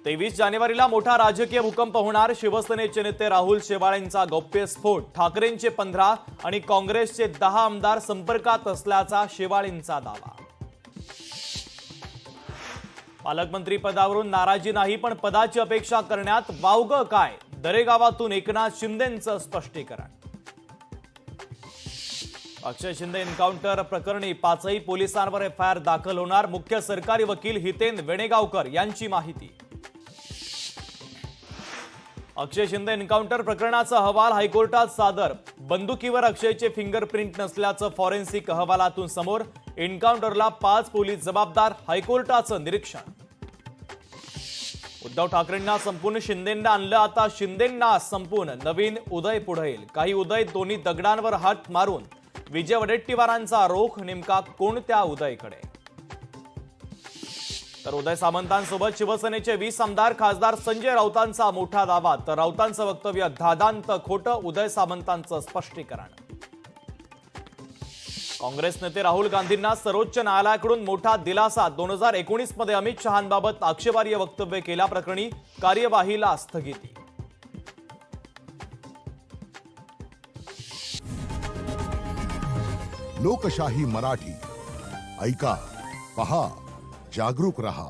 23 जानेवारीला मोठा राजकीय भूकंप होणार। शिवसेनेचे नेते राहुल शेवाळेंचा गौप्यस्फोट, ठाकरेंचे 15 आणि काँग्रेसचे 10 आमदार संपर्कात असल्याचा शेवाळेंचा दावा। पालकमंत्री पदावरून नाराजी नाही, पण पदाची अपेक्षा करण्यात वावगं काय? दरेगावातून एकनाथ शिंदेंचं स्पष्टीकरण। अक्षय शिंदे एन्काउंटर प्रकरणी 5ही पोलिसांवर एफआयआर दाखल होणार। मुख्य सरकारी वकील हितेन वेणेगावकर यांची माहिती। अक्षय शिंदे एन्काउंटर प्रकरणाचा अहवाल हायकोर्टात सादर। बंदुकीवर अक्षयचे फिंगरप्रिंट नसल्याचं फॉरेन्सिक अहवालातून समोर। एन्काउंटरला 5 पोलीस जबाबदार, हायकोर्टाचं निरीक्षण। उद्धव ठाकरेंना संपून शिंदेंना आणलं, आता शिंदेंना संपून नवीन उदय पुढे येईल। काही उदय दोन्ही दगडांवर हात मारून विजय वडेट्टीवारांचा रोख नेमका कोणत्या उदयकडे? तर उदय सामंतांसोबत शिवसेनेचे 20 आमदार, खासदार संजय राऊतांचा मोठा दावा। तर राऊतांचं वक्तव्य धादांत खोटं, उदय सामंतांचं स्पष्टीकरण। काँग्रेस नेते राहुल गांधींना सर्वोच्च न्यायालयाकडून मोठा दिलासा। 2019 मध्ये अमित शहांबाबत आक्षेपार्ह वक्तव्य केल्याप्रकरणी कार्यवाहीला स्थगिती। लोकशाही मराठी ऐका, पहा, जागरूक रहा।